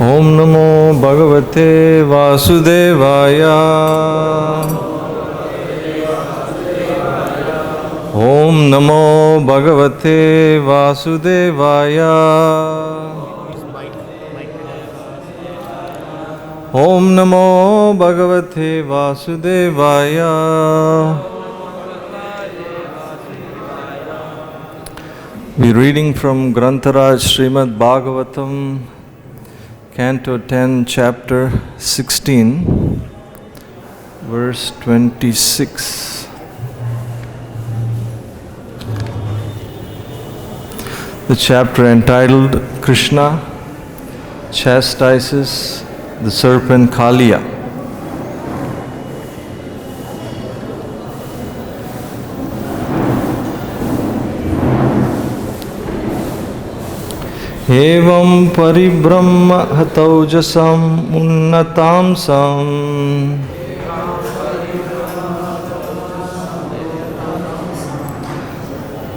Om Namo Bhagavate Vasudevaya. Om Namo Bhagavate Vasudevaya. Om Namo Bhagavate Vasudevaya. We're reading from Grantaraj Srimad Bhagavatam, Canto 10, Chapter 16, verse 26. The chapter entitled Krishna chastises the serpent Kaliya. Evaṁ paribhrama-hataujasam unnatāṁsam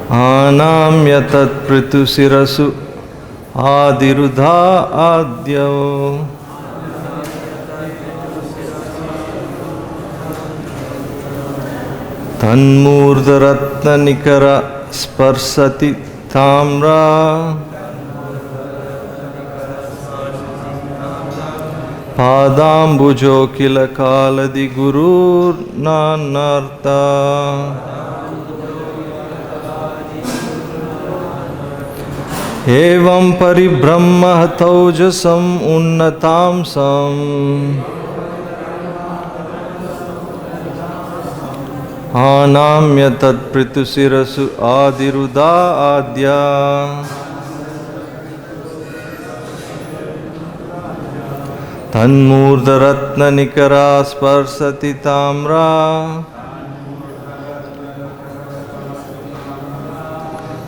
ānamya tat-pṛthu-śiraḥsv adhirūḍha ādyaḥ tan-mūrdha-ratna-nikara-sparśāti-tāmra pādāmbujo khila-kalādi-gurur nanarta evaṁ paribhrama-hataujasam unnatāṁsam ānamya tat-pṛthu-śiraḥsu adhirūḍha ādyaḥ tan-mūrdha-ratna-nikara-sparśāti-tāmra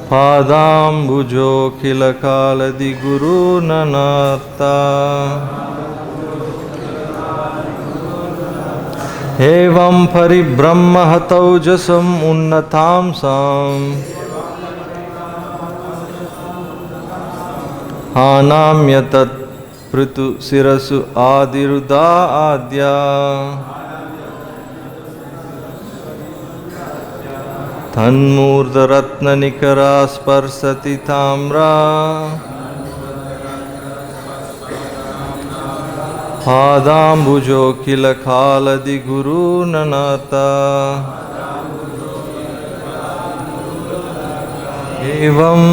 pādāmbujo khila-kalādi-gurur nanarta evaṁ paribhrama-hataujasam unnatāṁsam ānamya tat-pṛthu-śiraḥsu adhirūḍha ādyaḥ tan-mūrdha-ratna-nikara-sparśāti-tāmra pādāmbujo khila-kalādi-gurur nanarta evam.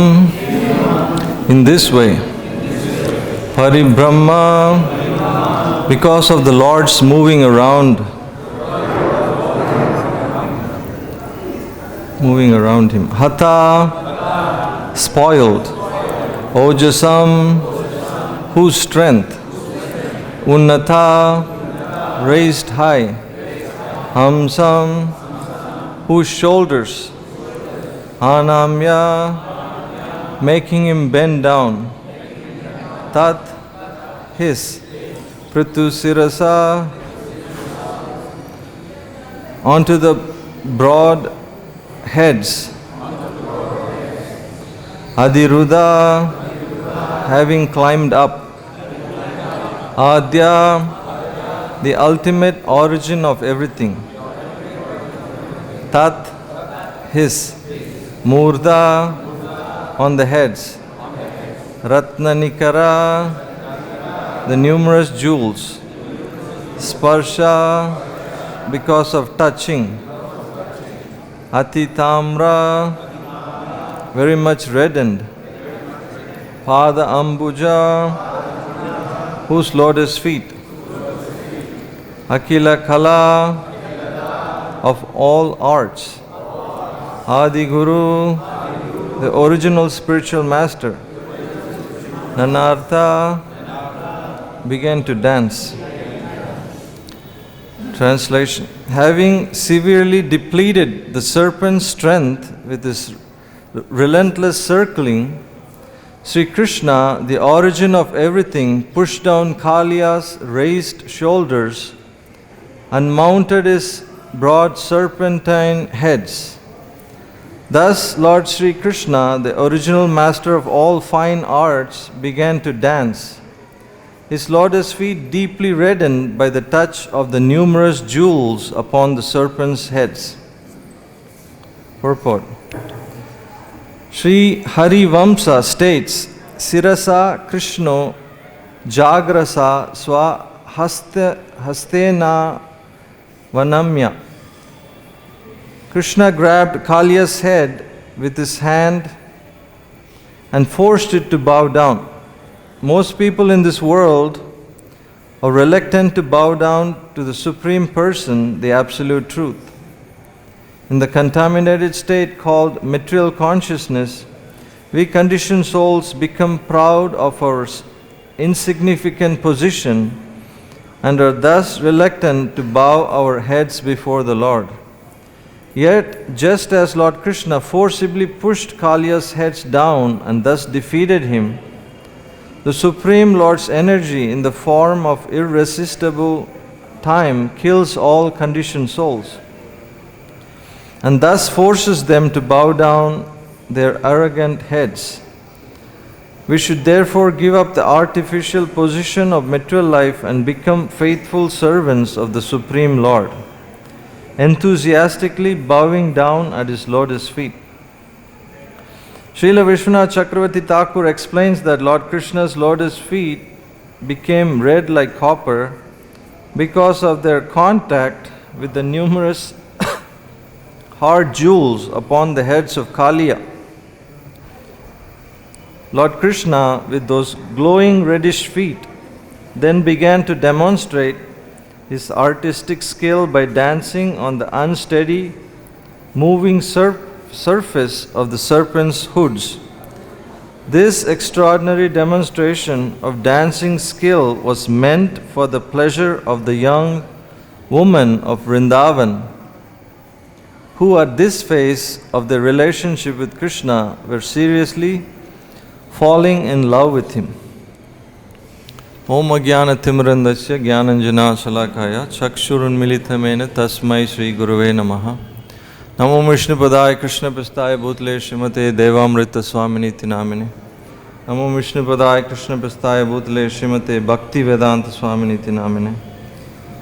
In this way, paribhrama, because of the Lord's moving around him, hata, spoiled, ojasam, whose strength, unnata, raised high, aṁsam, whose shoulders, ānamya, making him bend down, tat, his, pṛthu-śiraḥsa, onto the broad heads, adhirūḍha, having climbed up, ādiḥ, the ultimate origin of everything, tat, his, mūrdha, on the heads, ratna-nikara, the numerous jewels, sparśa, because of touching, ati-tāmra, very much reddened, pāda-ambujaḥ, whose lotus feet, akhila-kalā, of all arts, ādi-guruḥ, the original spiritual master, nanarta, began to dance. Translation: having severely depleted the serpent's strength with his relentless circling, Sri Krishna, the origin of everything, pushed down Kaliya's raised shoulders and mounted his broad serpentine heads. Thus, Lord Sri Krishna, the original master of all fine arts, began to dance, his lotus feet deeply reddened by the touch of the numerous jewels upon the serpents' heads. Purport. Sri Harivamsa states, Sirasa Krishno Jagrasa Swa Hastena Vanamya. Krishna grabbed Kaliya's head with his hand and forced it to bow down. Most people in this world are reluctant to bow down to the Supreme Person, the Absolute Truth. In the contaminated state called material consciousness, we conditioned souls become proud of our insignificant position and are thus reluctant to bow our heads before the Lord. Yet, just as Lord Krishna forcibly pushed Kaliya's heads down and thus defeated him, the Supreme Lord's energy in the form of irresistible time kills all conditioned souls and thus forces them to bow down their arrogant heads. We should therefore give up the artificial position of material life and become faithful servants of the Supreme Lord, enthusiastically bowing down at his lotus feet. Srila Vishwanath Chakravarti Thakur explains that Lord Krishna's lotus feet became red like copper because of their contact with the numerous hard jewels upon the heads of Kaliya. Lord Krishna, with those glowing reddish feet, then began to demonstrate his artistic skill by dancing on the unsteady, moving surface of the serpent's hoods. This extraordinary demonstration of dancing skill was meant for the pleasure of the young woman of Vrindavan, who at this phase of their relationship with Krishna were seriously falling in love with him. Om Ajnana Timrandasya Jnananjana Shalakaya Chakshurunmilitamena Tasmai Shri Guruve Namaha Namo Vishnu Padaya Krishna Pastaya Bhutle Srimate Devamrita Swaminiti Namine Namo Vishnu Padaya Krishna Pastaya Bhutle Srimate Bhakti Vedanta Swaminiti Namine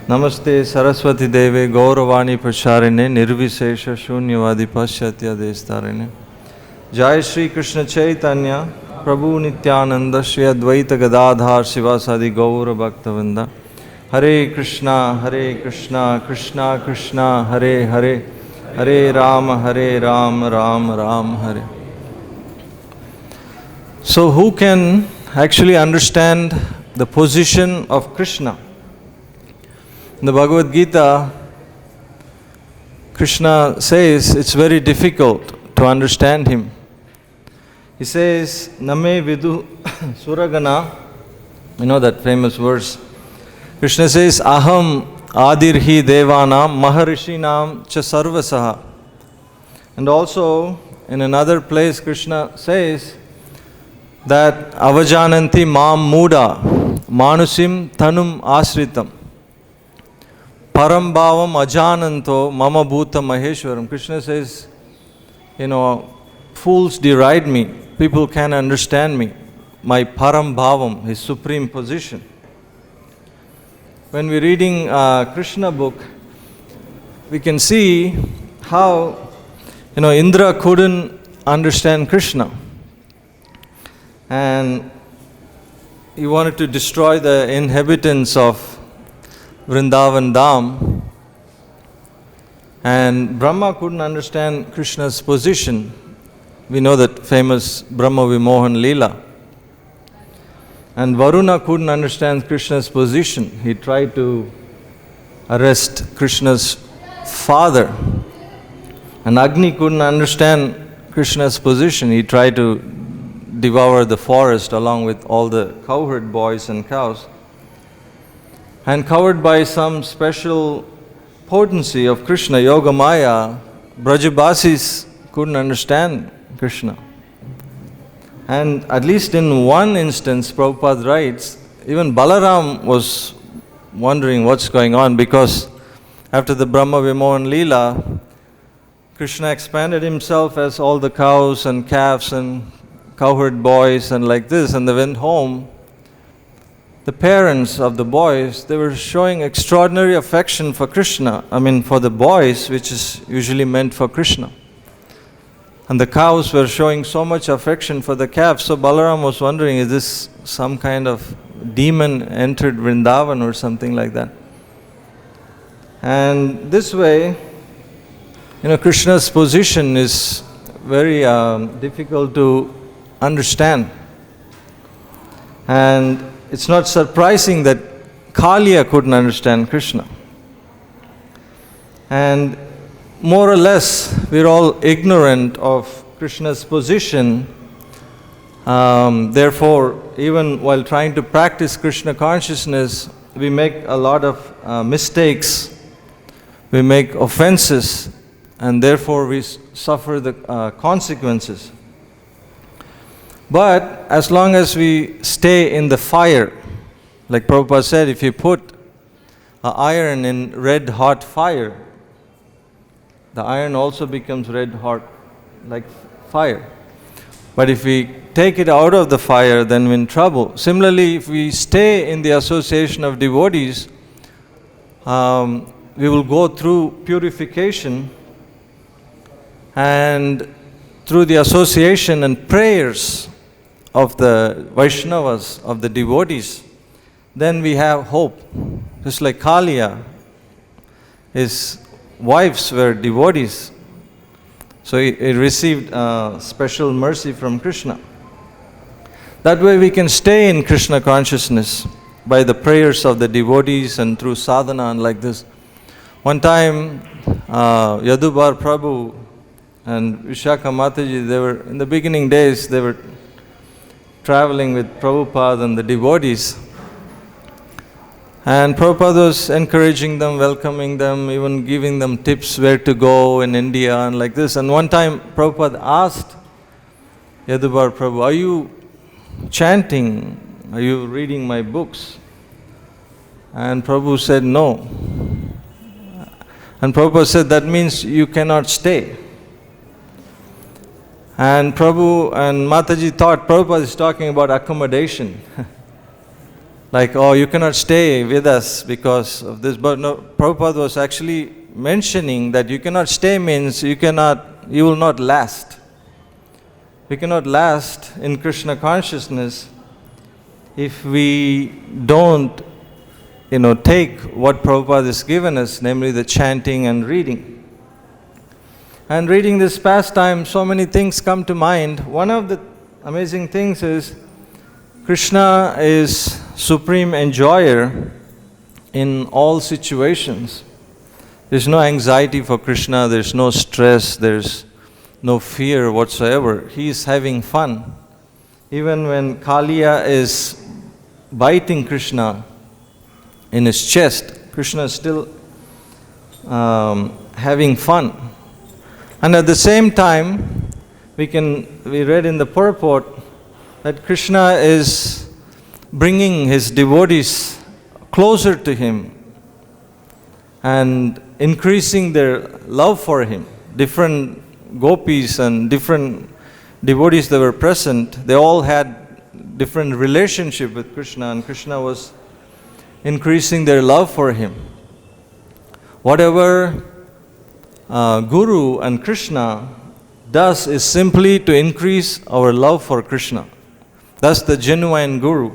Namaste Saraswati Deve Gauravani Pracharine Nirvisesha Shunyavadi Paschatya Destarine Jai Shri Krishna Chaitanya Prabhu Nityananda Shri Advaita Gadadhar Sivasadi Gaura Bhaktavinda Hare Krishna Krishna Krishna Hare Hare Hare Ram Ram Ram Hare. So who can actually understand the position of Krishna? In the Bhagavad-Gita, Krishna says it's very difficult to understand him. He says, Name Vidu Suragana, you know that famous verse. Krishna says, Aham Adirhi Devanam Maharishinam Cha Sarvasaha. And also, in another place, Krishna says that Avajananti Mam Muda Manusim Tanum Asritam Param Bhavam Ajananto Mama Bhuta Maheshwaram. Krishna says, fools deride me. People can't understand me. My Param Bhavam, his supreme position. When we're reading Krishna book, we can see how, Indra couldn't understand Krishna. And he wanted to destroy the inhabitants of Vrindavan Dham. And Brahma couldn't understand Krishna's position. We know that famous Brahma Vimohan Leela. And Varuna couldn't understand Krishna's position. He tried to arrest Krishna's father. And Agni couldn't understand Krishna's position. He tried to devour the forest along with all the cowherd boys and cows. And covered by some special potency of Krishna, Yoga Maya, Brajabasis couldn't understand Krishna. And at least in one instance, Prabhupada writes, even Balaram was wondering what's going on, because after the Brahma Vimohan Leela, Krishna expanded himself as all the cows and calves and cowherd boys and like this, and they went home. the parents of the boys, they were showing extraordinary affection for Krishna. I mean, for the boys, which is usually meant for Krishna. And the cows were showing so much affection for the calves. So Balaram was wondering, is this some kind of demon entered Vrindavan or something like that? And this way, Krishna's position is very difficult to understand. And it's not surprising that Kaliya couldn't understand Krishna. And more or less, we're all ignorant of Krishna's position. Therefore, even while trying to practice Krishna consciousness, we make a lot of mistakes, we make offenses, and therefore we suffer the consequences. But as long as we stay in the fire, like Prabhupada said, if you put an iron in red hot fire, the iron also becomes red hot like fire. But if we take it out of the fire, then we're in trouble. Similarly, if we stay in the association of devotees, we will go through purification, and through the association and prayers of the Vaishnavas, of the devotees, then we have hope. Just like Kaliya, his wives were devotees. So he received special mercy from Krishna. That way we can stay in Krishna consciousness by the prayers of the devotees and through sadhana and like this. One time, Yadubar Prabhu and Vishaka Mataji, they were, in the beginning days, they were traveling with Prabhupada and the devotees. And Prabhupada was encouraging them, welcoming them, even giving them tips where to go in India and like this. And one time Prabhupada asked Yadubar Prabhu, are you chanting? Are you reading my books? And Prabhu said, no. And Prabhupada said, that means you cannot stay. And Prabhu and Mataji thought Prabhupada is talking about accommodation. Like, oh, you cannot stay with us because of this. But no, Prabhupada was actually mentioning that you cannot stay means you will not last. We cannot last in Krishna consciousness if we don't, take what Prabhupada has given us, namely the chanting and reading. And reading this pastime, so many things come to mind. One of the amazing things is Krishna is supreme enjoyer in all situations. There's no anxiety for Krishna, there's no stress, there's no fear whatsoever. He is having fun. Even when Kaliya is biting Krishna in his chest, Krishna is still having fun. And at the same time, we read in the purport that Krishna is bringing his devotees closer to him and increasing their love for him. Different gopis and different devotees that were present, they all had different relationship with Krishna, and Krishna was increasing their love for him. Whatever Guru and Krishna does is simply to increase our love for Krishna. That's the genuine Guru.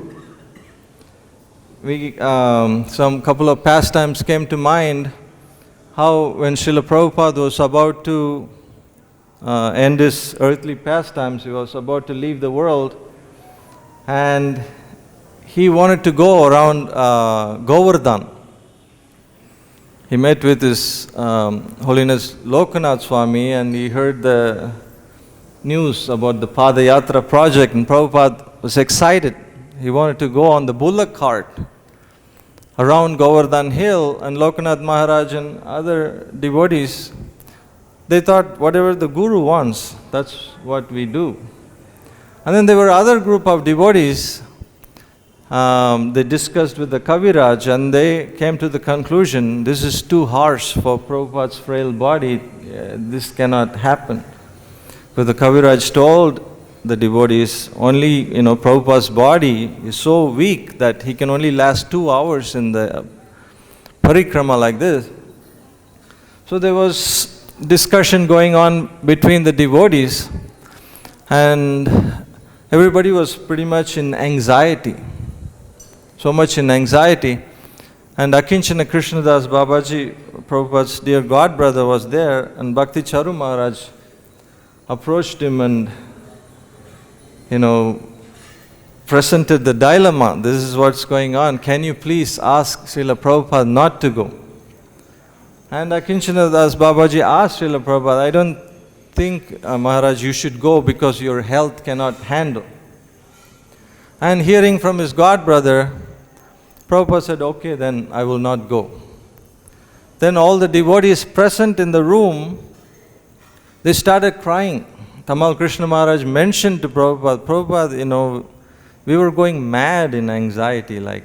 Some couple of pastimes came to mind, how when Srila Prabhupada was about to end his earthly pastimes, he was about to leave the world, and he wanted to go around Govardhan. He met with his Holiness Lokanath Swami, and he heard the news about the Padayatra project, and Prabhupada was excited. He wanted to go on the bullock cart around Govardhan Hill, and Lokanath Maharaj and other devotees, they thought whatever the Guru wants, that's what we do. And then there were other group of devotees, they discussed with the Kaviraj, and they came to the conclusion, this is too harsh for Prabhupada's frail body, this cannot happen. But the Kaviraj told the devotees. Only, Prabhupada's body is so weak that he can only last 2 hours in the parikrama like this. So there was discussion going on between the devotees, and everybody was pretty much in anxiety. So much in anxiety. And Akinchana Krishnadas Babaji, Prabhupada's dear god brother, was there, and Bhakti Charu Maharaj approached him and, presented the dilemma. This is what's going on. Can you please ask Srila Prabhupada not to go? And Akinchana Das Babaji asked Srila Prabhupada, I don't think, Maharaj, you should go because your health cannot handle. And hearing from his god brother, Prabhupada said, okay, then I will not go. Then all the devotees present in the room, they started crying. Tamal Krishna Maharaj mentioned to Prabhupada, Prabhupada, we were going mad in anxiety, like,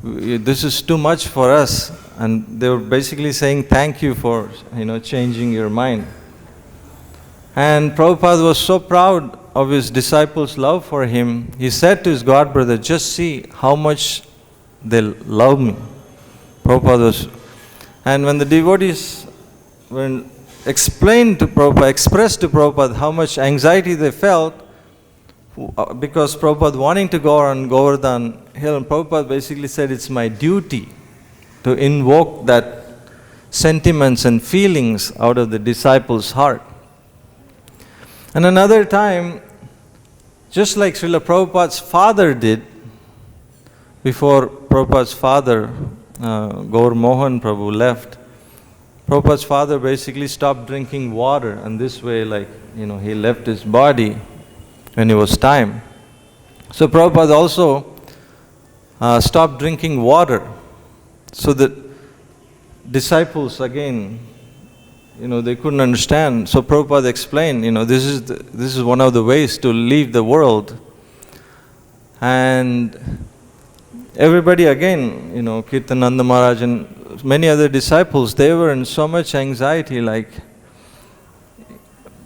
this is too much for us. And they were basically saying, thank you for, changing your mind. And Prabhupada was so proud of his disciples' love for him. He said to his god brother, just see how much they love me. Prabhupada was, and when the devotees were explained to Prabhupada, expressed to Prabhupada how much anxiety they felt, because Prabhupada wanting to go on Govardhan hill, and Prabhupada basically said, it's my duty to invoke that sentiments and feelings out of the disciples' heart. And another time, just like Srila Prabhupada's father did, before Prabhupada's father, Gaur Mohan Prabhu, left, Prabhupada's father basically stopped drinking water, and this way, he left his body when it was time. So Prabhupada also stopped drinking water. So the disciples again, they couldn't understand. So Prabhupada explained, this is one of the ways to leave the world. And everybody again, Kirtananda Maharaj and many other disciples, they were in so much anxiety, like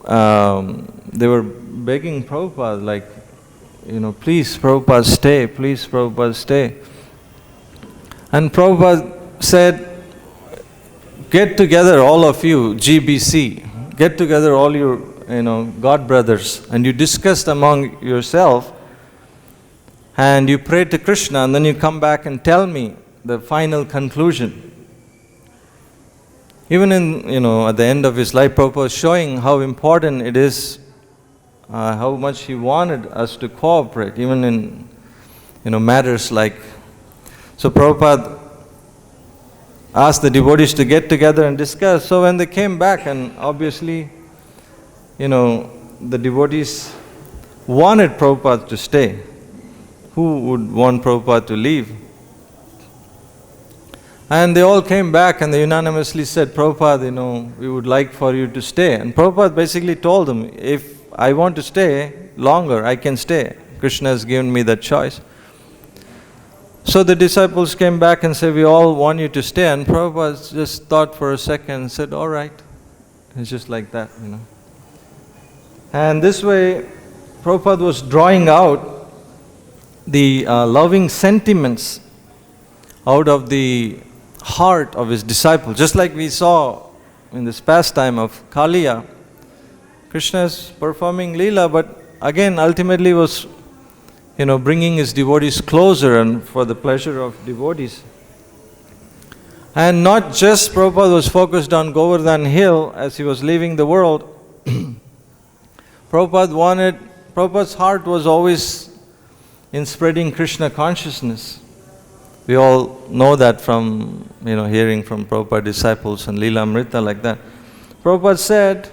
they were begging Prabhupada, please Prabhupada stay, please Prabhupada stay. And Prabhupada said, get together all of you, GBC, get together all your, God brothers, and you discuss among yourself, and you pray to Krishna, and then you come back and tell me the final conclusion. Even in, at the end of his life, Prabhupada was showing how important it is, how much he wanted us to cooperate, even in, matters like. So Prabhupada asked the devotees to get together and discuss. So when they came back, and obviously, the devotees wanted Prabhupada to stay. Who would want Prabhupada to leave? And they all came back and they unanimously said, Prabhupada, we would like for you to stay. And Prabhupada basically told them, if I want to stay longer, I can stay. Krishna has given me that choice. So the disciples came back and said, we all want you to stay. And Prabhupada just thought for a second and said, all right. It's just like that, And this way, Prabhupada was drawing out the loving sentiments out of the heart of his disciples. Just like we saw in this pastime of Kaliya, Krishna is performing Leela, but again ultimately was bringing his devotees closer and for the pleasure of devotees. And not just Prabhupada was focused on Govardhan hill as he was leaving the world. Prabhupada's heart was always in spreading Krishna consciousness. We all know that from, hearing from Prabhupada disciples and Leela Amrita like that. Prabhupada said,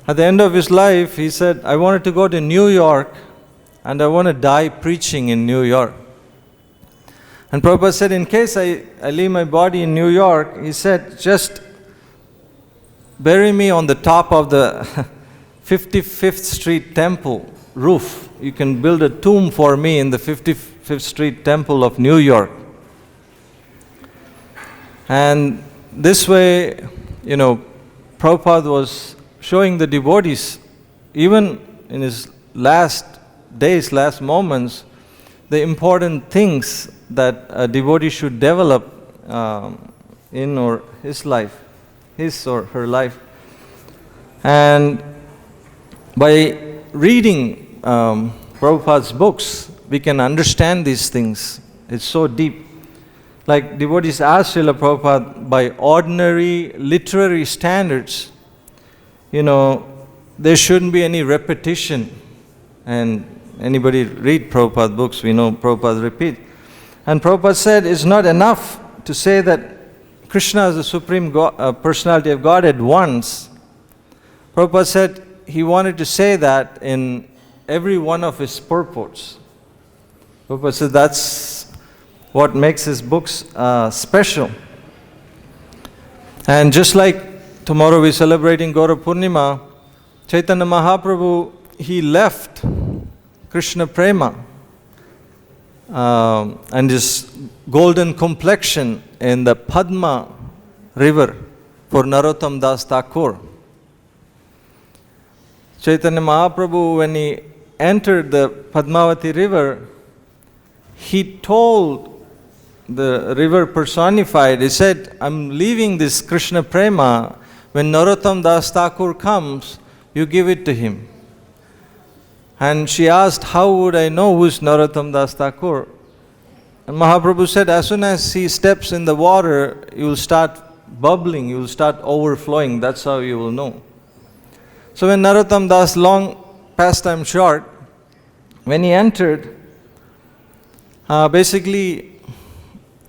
at the end of his life, he said, I wanted to go to New York and I want to die preaching in New York. And Prabhupada said, in case I leave my body in New York, he said, just bury me on the top of the 55th Street Temple roof. You can build a tomb for me in the 55th Street Temple of New York. And this way, Prabhupada was showing the devotees, even in his last days, last moments, the important things that a devotee should develop in or his life, his or her life. And by reading Prabhupada's books, we can understand these things. It's so deep. Like devotees ask Srila Prabhupada, by ordinary literary standards, there shouldn't be any repetition. And anybody read Prabhupada books, we know Prabhupada repeat. And Prabhupada said it's not enough to say that Krishna is the Supreme Personality of Godhead once. Prabhupada said he wanted to say that in every one of his purports. Prabhupada said that's what makes his books special. And just like tomorrow we're celebrating Gaura Purnima, Chaitanya Mahaprabhu, he left Krishna Prema and his golden complexion in the Padma river for Narottam Das Thakur. Chaitanya Mahaprabhu, when he entered the Padmavati river, he told the river personified, he said, I'm leaving this Krishna Prema. When Narottam Das Thakur comes, you give it to him. And she asked, how would I know who's Narottam Das Thakur? And Mahaprabhu said, as soon as he steps in the water, you will start bubbling, you will start overflowing. That's how you will know. So when Narottam Das, long pastime short, when he entered, basically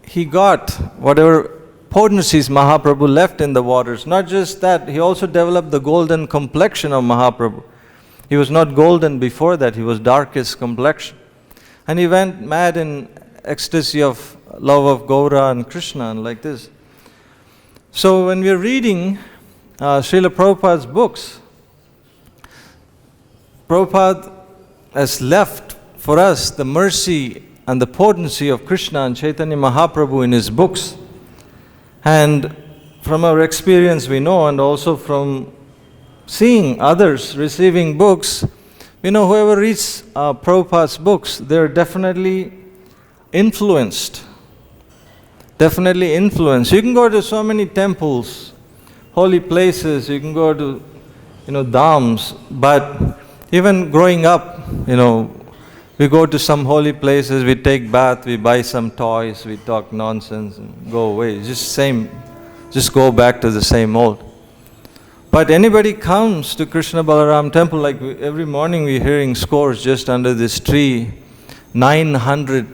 he got whatever potencies Mahaprabhu left in the waters. Not just that, he also developed the golden complexion of Mahaprabhu. He was not golden before that, he was darkest complexion. And he went mad in ecstasy of love of Gaura and Krishna and like this. So when we are reading Srila Prabhupada's books, Prabhupada has left for us the mercy and the potency of Krishna and Chaitanya Mahaprabhu in his books. And from our experience we know, and also from seeing others receiving books, we know whoever reads Prabhupada's books, they're definitely influenced. Definitely influenced. You can go to so many temples, holy places, you can go to, dhams, but even growing up, we go to some holy places, we take bath, we buy some toys, we talk nonsense and go away. Just go back to the same old. But anybody comes to Krishna Balaram temple, like every morning we're hearing scores just under this tree, 900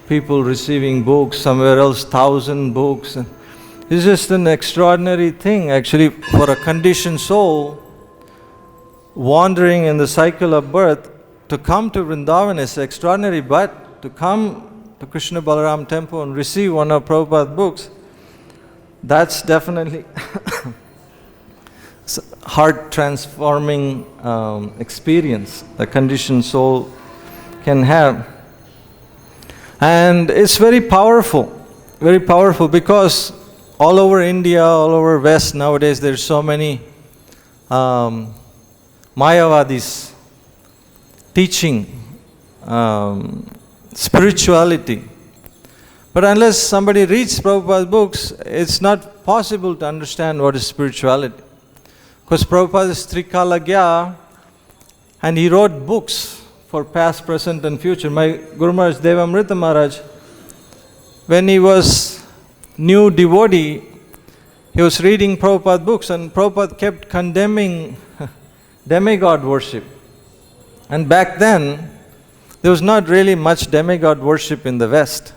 people receiving books, somewhere else 1,000 books. It's just an extraordinary thing actually for a conditioned soul wandering in the cycle of birth. To come to Vrindavan is extraordinary, but to come to Krishna Balaram temple and receive one of Prabhupada's books, that's definitely heart-transforming experience a conditioned soul can have. And it's very powerful because all over India, all over West nowadays, there's so many Mayavadis teaching spirituality. But unless somebody reads Prabhupada's books, it's not possible to understand what is spirituality. Because Prabhupada is Trikalagya, and he wrote books for past, present and future. My Guru Maharaj Devamrita Maharaj, when he was new devotee, he was reading Prabhupada's books, and Prabhupada kept condemning demigod worship. And back then, there was not really much demigod worship in the West.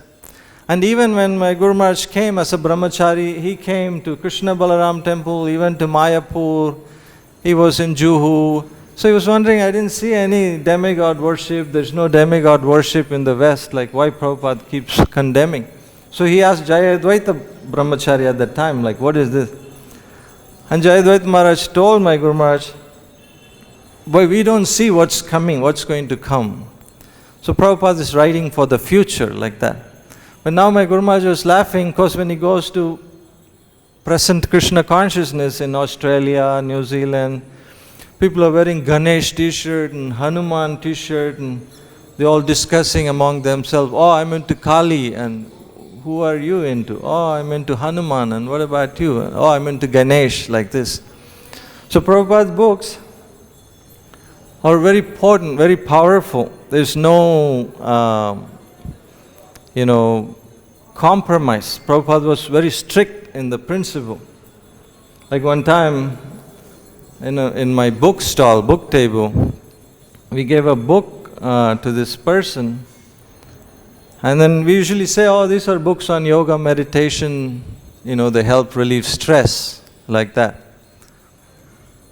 And even when my Guru Maharaj came as a brahmachari, he came to Krishna Balaram temple, he went to Mayapur, he was in Juhu. So he was wondering, I didn't see any demigod worship, there's no demigod worship in the West, like why Prabhupada keeps condemning. So he asked Jayadvaita brahmachari at that time, like what is this? And Jayadvaita Maharaj told my Guru Maharaj, boy, we don't see what's coming, what's going to come. So Prabhupada is writing for the future like that. But now my Guru Maharaj was laughing because when he goes to present Krishna consciousness in Australia, New Zealand, people are wearing Ganesh t-shirt and Hanuman t-shirt, and they're all discussing among themselves, oh, I'm into Kali, and who are you into? Oh, I'm into Hanuman, and what about you? Oh, I'm into Ganesh, like this. So Prabhupada's books are very potent, very powerful. There's no, compromise. Prabhupada was very strict in the principle. Like one time, in my book stall, book table, we gave a book to this person, and then we usually say, oh, these are books on yoga, meditation, they help relieve stress, like that.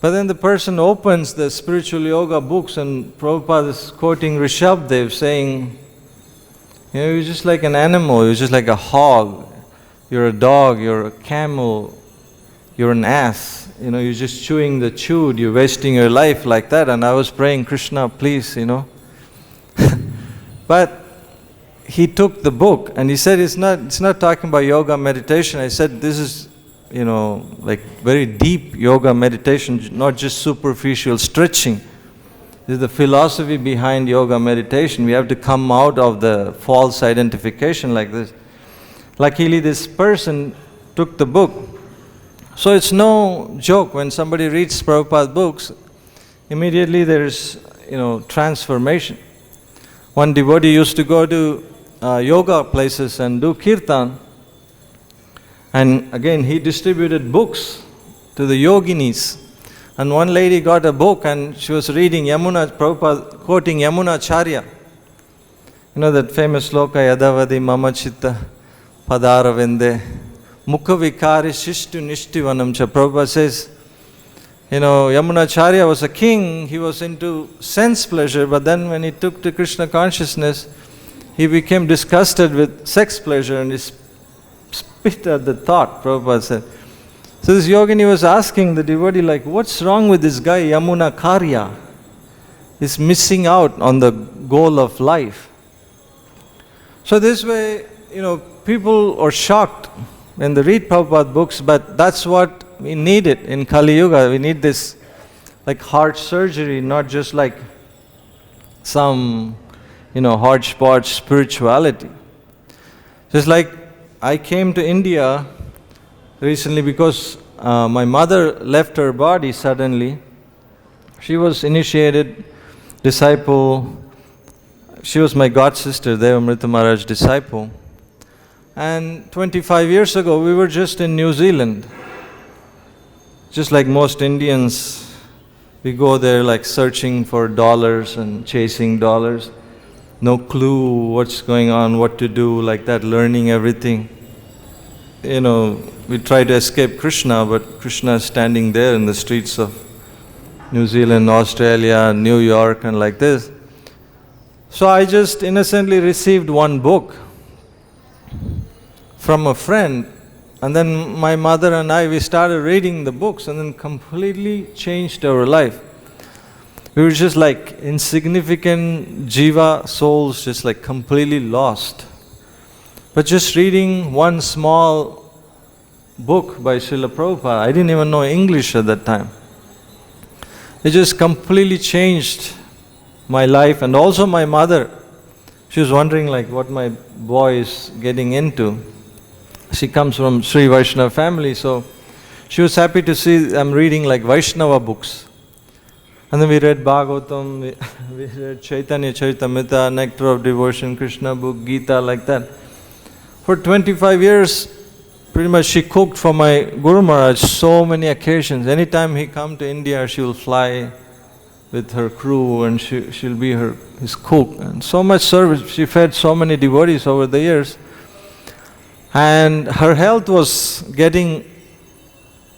But then the person opens the spiritual yoga books, and Prabhupada is quoting Rishabhdev, saying, you're just like an animal, you're just like a hog, you're a dog, you're a camel, you're an ass, you're just chewing the chewed, you're wasting your life like that. And I was praying, Krishna, please, But he took the book and he said, it's not talking about yoga meditation. I said, this is, like very deep yoga meditation, not just superficial stretching. This is the philosophy behind yoga meditation. We have to come out of the false identification like this. Luckily, this person took the book. So it's no joke when somebody reads Prabhupada's books, immediately there's, transformation. One devotee used to go to yoga places and do kirtan, and again he distributed books to the yoginis. And one lady got a book and she was reading Prabhupada quoting Yamunacharya. That famous sloka, Yadavadi mama chitta padaravende mukha vikari shishtu nishtivanam cha. Prabhupada says, Yamunacharya was a king, he was into sense pleasure, but then when he took to Krishna consciousness, he became disgusted with sex pleasure and he spit at the thought, Prabhupada said. So this yogini was asking the devotee, like, what's wrong with this guy, Yamunakarya? He's missing out on the goal of life. So this way, people are shocked when they read Prabhupada books, but that's what we need it in Kali Yuga. We need this like heart surgery, not just like some, hodgepodge spirituality. Just like I came to India recently because my mother left her body suddenly. She was initiated disciple. She was my god sister, Devamrita Maharaj's disciple. And 25 years ago, we were just in New Zealand. Just like most Indians, we go there like searching for dollars and chasing dollars. No clue what's going on, what to do, like that, learning everything. We try to escape Krishna, but Krishna is standing there in the streets of New Zealand, Australia, New York, and like this. So I just innocently received one book from a friend, and then my mother and I, we started reading the books and then completely changed our life. We were just like insignificant jiva souls, just like completely lost. But just reading one small book by Srila Prabhupada, I didn't even know English at that time. It just completely changed my life, and also my mother. She was wondering like what my boy is getting into. She comes from Sri Vaishnava family, so she was happy to see I'm reading like Vaishnava books. And then we read Bhagavatam, we read Chaitanya Charitamrita, Nectar of Devotion, Krishna book, Gita, like that. For 25 years, pretty much she cooked for my Guru Maharaj so many occasions. Anytime he come to India, she will fly with her crew and she'll be his cook. And so much service, she fed so many devotees over the years. And her health was getting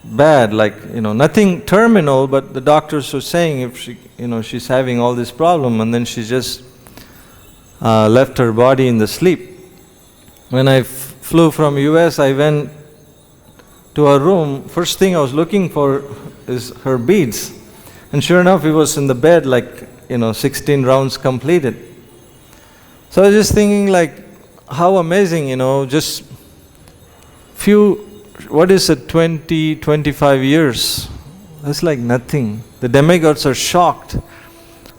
bad, like, nothing terminal, but the doctors were saying if she, she's having all this problem, and then she just left her body in the sleep. When I flew from US, I went to her room. First thing I was looking for is her beads. And sure enough, it was in the bed, like, 16 rounds completed. So I was just thinking like, how amazing, just few, what is it, 20, 25 years, That's like nothing. The demigods are shocked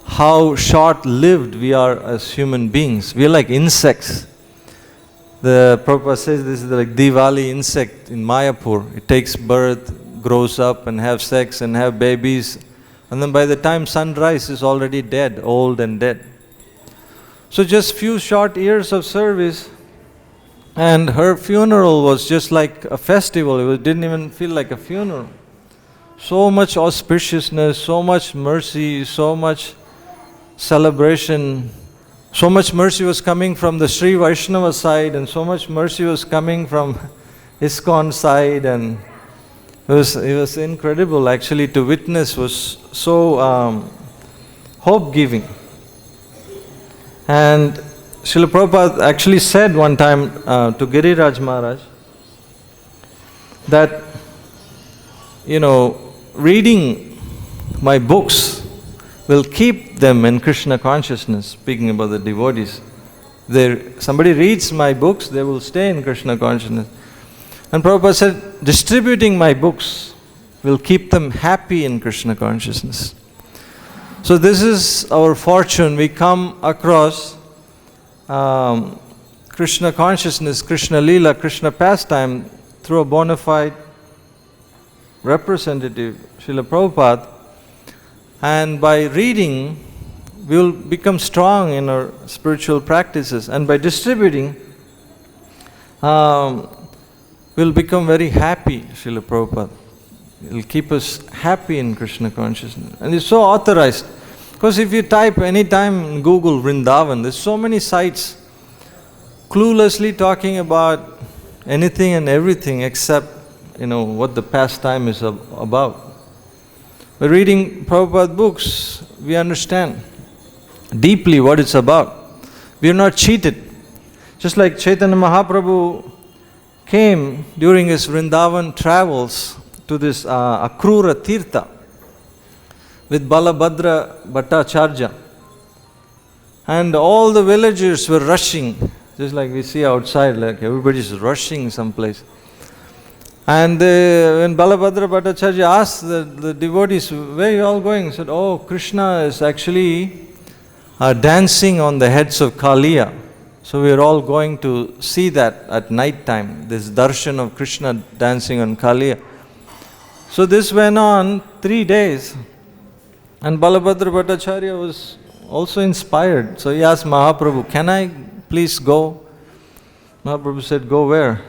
how short-lived we are as human beings. We are like insects. The Prabhupada says this is like Diwali insect in Mayapur. It takes birth, grows up and have sex and have babies, and then by the time sunrise is already dead, old and dead. So just few short years of service, and her funeral was just like a festival. It didn't even feel like a funeral. So much auspiciousness, so much mercy, so much celebration. So much mercy was coming from the Sri Vaishnava side, and so much mercy was coming from ISKCON side, and it was incredible actually to witness. Was so hope-giving. And Srila Prabhupada actually said one time to Giriraj Maharaj that, reading my books will keep them in Krishna consciousness, speaking about the devotees. Somebody reads my books, they will stay in Krishna consciousness. And Prabhupada said, distributing my books will keep them happy in Krishna consciousness. So this is our fortune. We come across Krishna consciousness, Krishna Leela, Krishna pastime through a bona fide representative, Srila Prabhupada. And by reading, we will become strong in our spiritual practices. And by distributing, we'll become very happy, Srila Prabhupada. It will keep us happy in Krishna consciousness. And it's so authorized. Because if you type anytime in Google Vrindavan, there's so many sites cluelessly talking about anything and everything except, what the pastime is about. By reading Prabhupada books, we understand deeply what it's about. We are not cheated. Just like Chaitanya Mahaprabhu came during his Vrindavan travels to this Akrura Tirtha with Balabhadra Bhattacharya. And all the villagers were rushing, just like we see outside, like everybody's rushing someplace. And when Balabhadra Bhattacharya asked the devotees, where are you all going? He said, oh, Krishna is actually dancing on the heads of Kaliya. So we are all going to see that at night time, this darshan of Krishna dancing on Kaliya. So this went on 3 days. And Balabhadra Bhattacharya was also inspired. So he asked Mahaprabhu, can I please go? Mahaprabhu said, go where?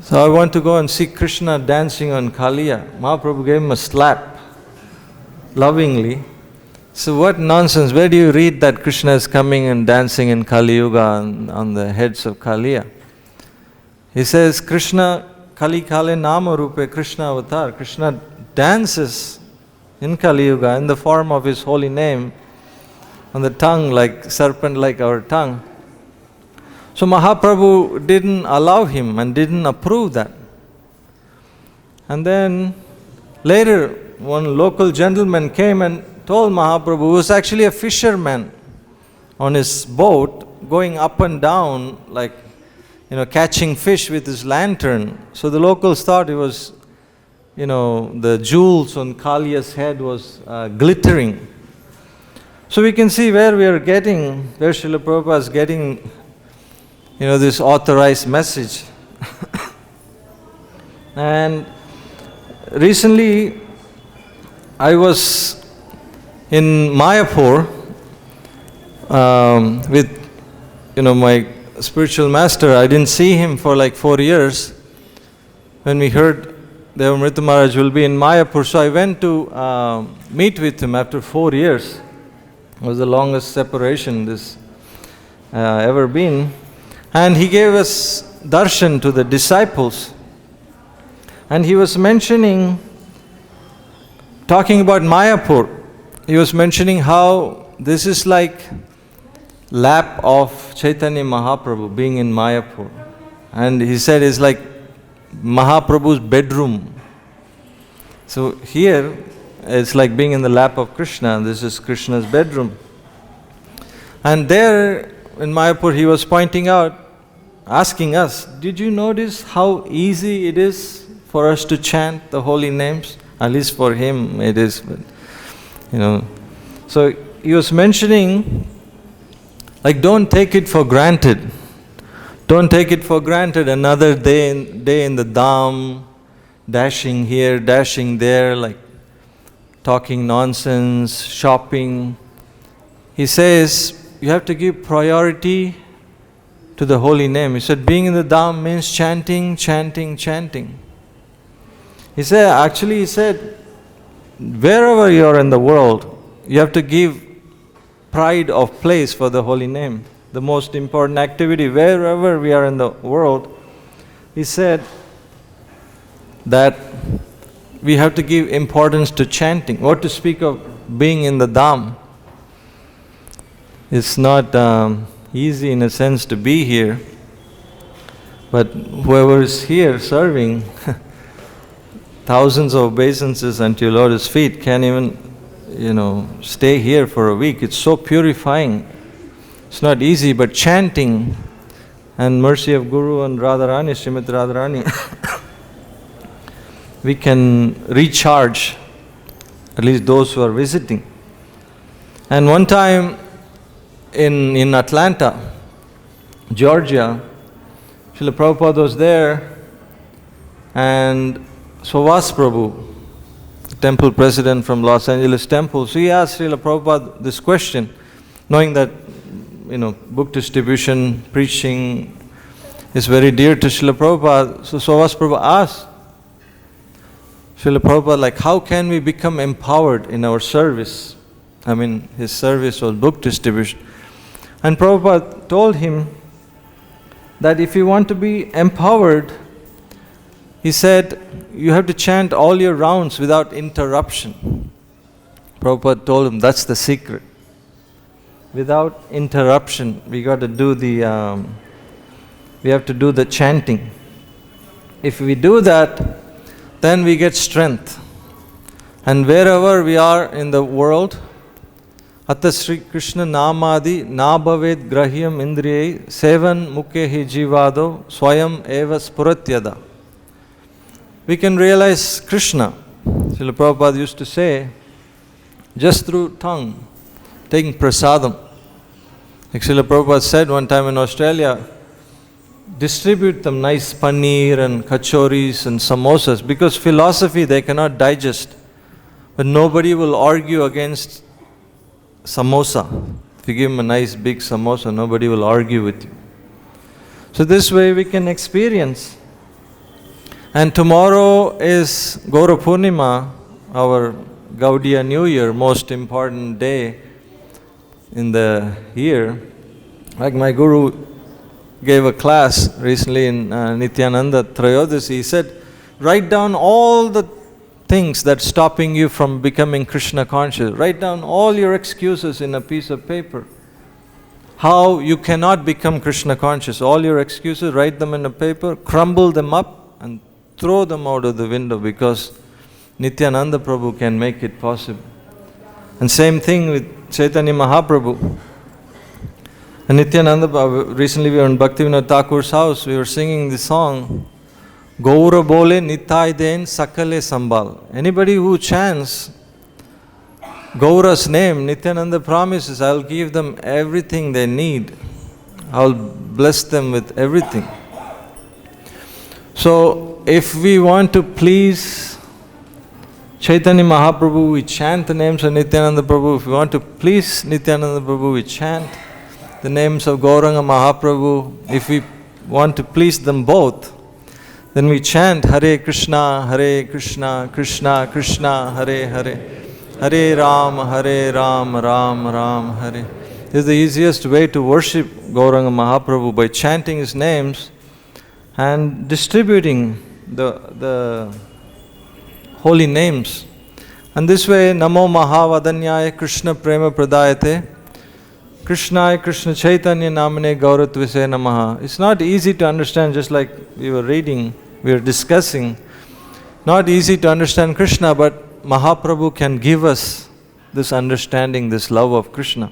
So I want to go and see Krishna dancing on Kaliya. Mahaprabhu gave him a slap, lovingly. So what nonsense, where do you read that Krishna is coming and dancing in Kali Yuga on the heads of Kaliya? He says, Krishna Kali-kale nama rupe Krishna avatar. Krishna dances in Kali Yuga in the form of his holy name on the tongue, like serpent like our tongue. So Mahaprabhu didn't allow him and didn't approve that. And then later one local gentleman came and told Mahaprabhu, who was actually a fisherman on his boat, going up and down like, catching fish with his lantern. So the locals thought it was, the jewels on Kaliya's head was glittering. So we can see where we are getting, where Srila Prabhupada is getting, this authorized message. And recently, I was in Mayapur with, my spiritual master. I didn't see him for like 4 years. When we heard the Amrita Maharaj will be in Mayapur, so I went to meet with him after 4 years. It was the longest separation this ever been. And he gave us darshan to the disciples. And he was talking about Mayapur, he was mentioning how this is like lap of Chaitanya Mahaprabhu being in Mayapur. And he said it's like Mahaprabhu's bedroom. So here, it's like being in the lap of Krishna, and this is Krishna's bedroom. And there in Mayapur he was pointing out, asking us, did you notice how easy it is for us to chant the holy names? At least for him it is. But, so he was mentioning, like, don't take it for granted. Don't take it for granted. Another day in the dham, dashing here, dashing there, like talking nonsense, shopping. He says you have to give priority to the holy name. He said being in the dham means chanting, chanting, chanting. He said, wherever you are in the world, you have to give pride of place for the holy name. The most important activity, wherever we are in the world, he said that we have to give importance to chanting. What to speak of being in the dham? It's not easy in a sense to be here, but whoever is here serving thousands of obeisances unto your lotus feet can't even, stay here for a week. It's so purifying. It's not easy, but chanting and mercy of Guru and Radharani, Srimati Radharani, we can recharge, at least those who are visiting. And one time in Atlanta, Georgia, Srila Prabhupada was there, and Suvas Prabhu, temple president from Los Angeles Temple, so he asked Srila Prabhupada this question, knowing that book distribution, preaching is very dear to Srila Prabhupada. So Suvas Prabhu asked Srila Prabhupada, like, how can we become empowered in our service? His service was book distribution. And Prabhupada told him that if you want to be empowered, he said, you have to chant all your rounds without interruption. Prabhupada told him that's the secret. Without interruption, we have to do the chanting. If we do that, then we get strength. And wherever we are in the world, Atta Sri Krishna Namadi Nabhaved Grahyam Indriyai Sevan Mukhehi Jivado Swayam Eva Spuratyada. We can realize Krishna. Srila Prabhupada used to say, just through tongue, taking prasadam. Like Srila Prabhupada said one time in Australia, distribute them nice paneer and kachoris and samosas, because philosophy they cannot digest. But nobody will argue against samosa. If you give them a nice big samosa, nobody will argue with you. So this way we can experience. And tomorrow is Gaura Purnima, our Gaudiya New Year, most important day in the year. Like my Guru gave a class recently in Nityananda Trayodasi. He said, write down all the things that's stopping you from becoming Krishna conscious. Write down all your excuses in a piece of paper. How you cannot become Krishna conscious. All your excuses, write them in a paper, crumble them up and throw them out of the window, because Nityananda Prabhu can make it possible. And same thing with Chaitanya Mahaprabhu. And Nityananda, recently we were in Bhaktivinoda Thakur's house, we were singing the song, Gaura bole nitai den sakale sambal. Anybody who chants Gaura's name, Nityananda promises, I'll give them everything they need. I'll bless them with everything. So, if we want to please Chaitanya Mahaprabhu, we chant the names of Nityananda Prabhu. If we want to please Nityananda Prabhu, we chant the names of Gauranga Mahaprabhu. If we want to please them both, then we chant Hare Krishna, Krishna Krishna, Hare Hare, Hare Ram, Ram Ram, Hare. This is the easiest way to worship Gauranga Mahaprabhu, by chanting his names and distributing the holy names. And this way, Namo Mahavadanyaya Krishna Prema Pradayate Krishnaya Krishna Chaitanya Namane Gauratvise Namaha. It's not easy to understand, just like we were reading, we were discussing. Not easy to understand Krishna, but Mahaprabhu can give us this understanding, this love of Krishna.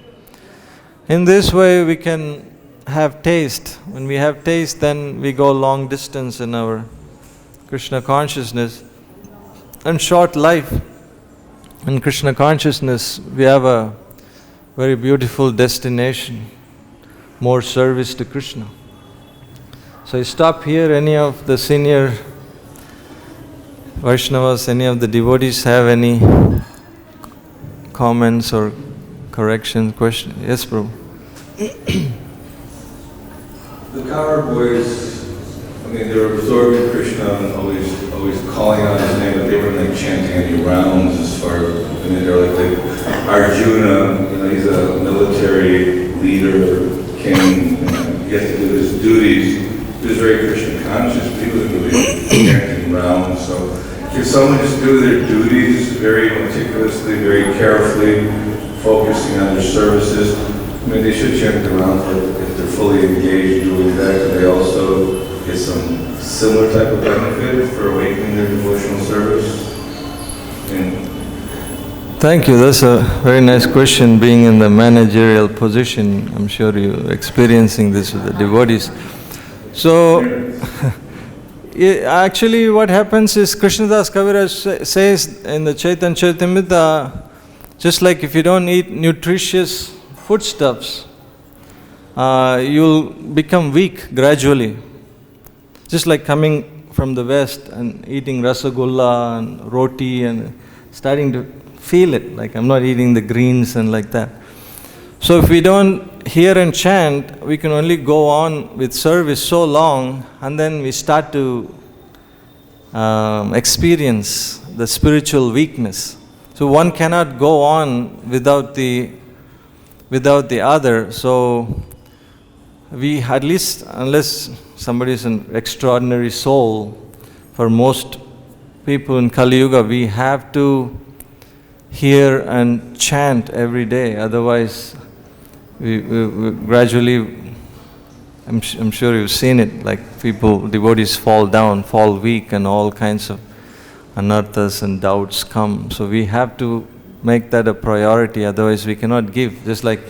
In this way we can have taste. When we have taste, then we go long distance in our Krishna consciousness. and short life. In Krishna consciousness, we have a very beautiful destination, more service to Krishna. So I stop here. Any of the senior Vaishnavas, any of the devotees have any comments or corrections, questions? Yes, Prabhu. The cowherd boys, I mean, they were absorbed in Krishna and always calling out his name, but they weren't like chanting any rounds as far as, I mean, they're like Arjuna, you know, he's a military leader, king, he has to do his duties. He was very Krishna conscious, but he wasn't really chanting rounds. So if someone just do their duties very meticulously, very carefully, focusing on their services, I mean, they should chant the rounds, but if they're fully engaged doing that, could they also get some similar type of benefit for awakening their devotional service? And thank you. That's a very nice question. Being in the managerial position, I'm sure you're experiencing this with the devotees. So, actually what happens is Krishnadas Kaviraj says in the Chaitanya Charitamrita, just like if you don't eat nutritious foodstuffs, you'll become weak gradually. Just like coming from the West and eating rasagulla and roti and starting to feel it, like I'm not eating the greens and like that. So if we don't hear and chant, we can only go on with service so long, and then we start to experience the spiritual weakness. So one cannot go on without the other. So we, at least unless somebody is an extraordinary soul, for most people in Kali Yuga, we have to hear and chant every day. Otherwise, we gradually, I'm sure you've seen it, like people, devotees fall down, fall weak, and all kinds of anarthas and doubts come. So we have to make that a priority, otherwise we cannot give. Just like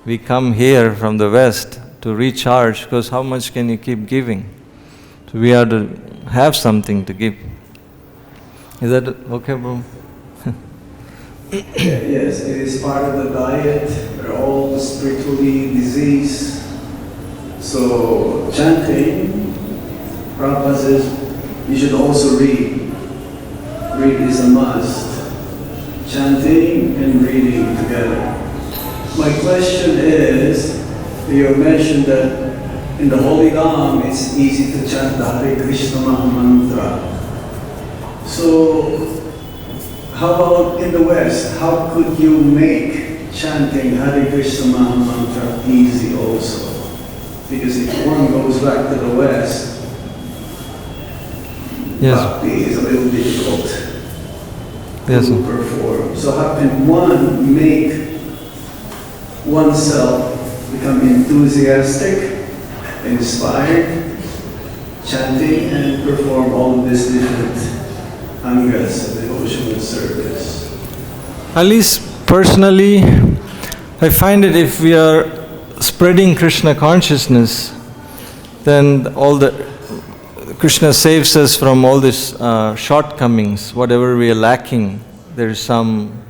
we come here from the West to recharge, because how much can you keep giving? So we have to have something to give. Is that okay, bro? Yes, it is part of the diet. We're all spiritually diseased. So chanting, Prabhupada says, you should also read. Read is a must. Chanting and reading together. My question is, you mentioned that in the Holy Dham it's easy to chant the Hare Krishna Maha Mantra. So how about in the West? How could you make chanting Hare Krishna Maha Mantra easy also? Because if one goes back to the West, bhakti is a little difficult to perform. So how can one make oneself become enthusiastic, inspired, chanting and perform all of these different angas of devotional service? At least personally, I find it if we are spreading Krishna consciousness, then all the Krishna saves us from all these shortcomings. Whatever we are lacking, there is some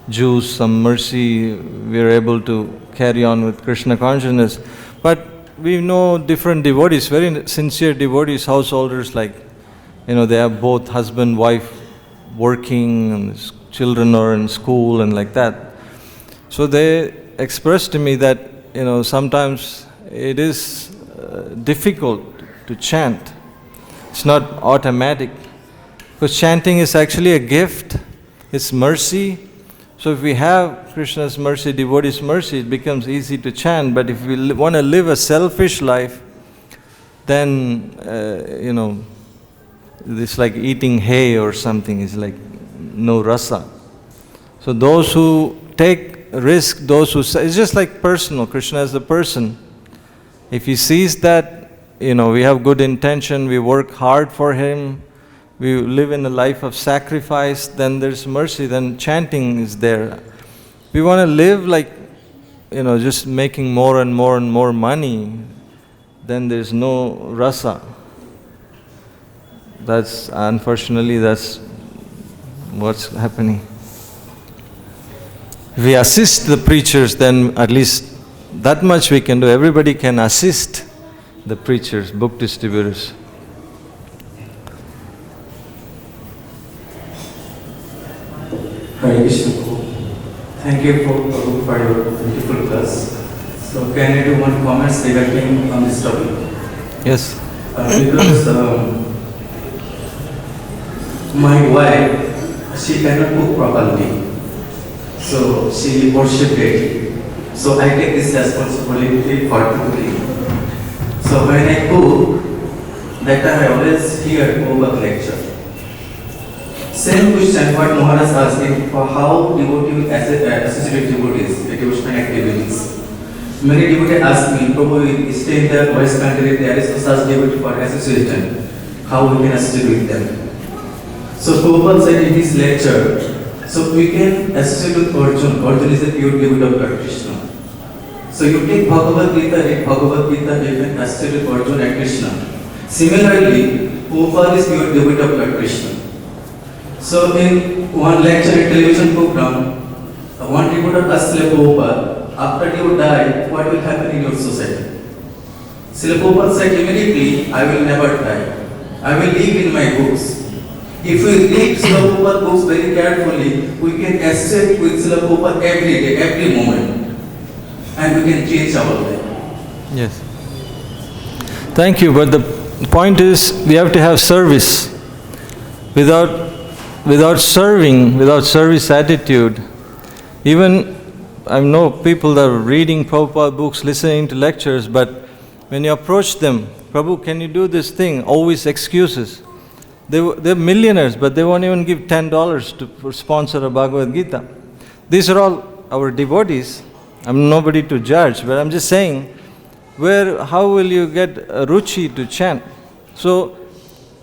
juice, some mercy, we are able to carry on with Krishna consciousness. But we know different devotees, very sincere devotees, householders, like, you know, they have both husband, wife working, and children are in school and like that. So they expressed to me that, you know, sometimes it is difficult to chant. It's not automatic. Because chanting is actually a gift, it's mercy. So if we have Krishna's mercy, devotee's mercy, it becomes easy to chant. But if we want to live a selfish life, then, you know, it's like eating hay or something, it's like no rasa. So those who take risk, those who, it's just like personal, Krishna is the person. If he sees that, you know, we have good intention, we work hard for him, we live in a life of sacrifice, then there's mercy, then chanting is there. We want to live like, you know, just making more and more and more money, then there's no rasa. That's, unfortunately, that's what's happening. If we assist the preachers, then at least that much we can do. Everybody can assist the preachers, book distributors. Hare Krishna. Thank you for your beautiful class. So can I do one comment regarding on this topic? Yes. Because my wife, she cannot cook properly. So she worshipped it. So I take this responsibility for cooking. So when I cook, that time I always hear Bhagavad lecture. Same question what Maharaj asking for how devotee associate devotees, devotional activities. Many devotees ask me, Prabhu, we stay in the West country, there is no such devotee for association. How we can associate with them? So Prabhupada said in his lecture, so we can associate with Arjuna. Arjuna is a pure devotee of Lord Krishna. So you take Bhagavad-Gita, read Bhagavad-Gita, you can associate with Arjuna and Krishna. Similarly, Prabhupada is pure devotee of Lord Krishna. So in one lecture in television program, one devotee asked Prabhupada, after you die, what will happen in your society? Srila Prabhupada said immediately, I will never die. I will live in my books. If we read Srila Prabhupada books very carefully, we can associate with Srila Prabhupada every day, every moment. And we can change our life. Yes. Thank you, but the point is we have to have service. Without serving, without service attitude, even I know people that are reading Prabhupada books, listening to lectures, but when you approach them, Prabhu, can you do this thing? Always excuses. They're millionaires, but they won't even give $10 to sponsor a Bhagavad-Gita. These are all our devotees. I'm nobody to judge, but I'm just saying, how will you get a ruchi to chant? So,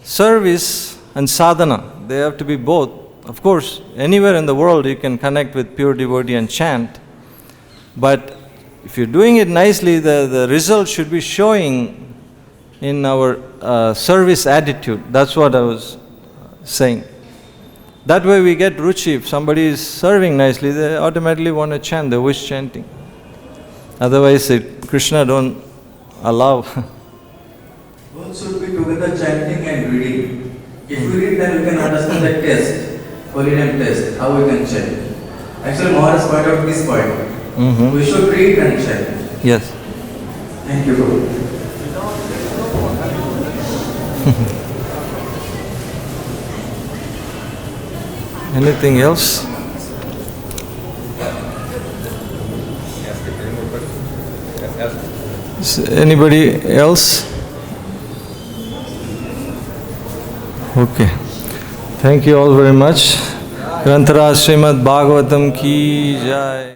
service and sadhana, they have to be both. Of course, anywhere in the world you can connect with pure devotee and chant, but if you're doing it nicely, the result should be showing in our service attitude. That's what I was saying. That way we get ruchi. If somebody is serving nicely, they automatically want to chant, they wish chanting. Otherwise, Krishna don't allow. Both should be together chanting and reading. If we read, then we can understand the test, Holiness test, how we can chant. Actually, Maharaj pointed out this point. We should read and chant. Yes. Thank you, Prabhu. Anything else? Anybody else? Okay. Thank you all very much. Grantharaj Srimad Bhagavatam ki jai.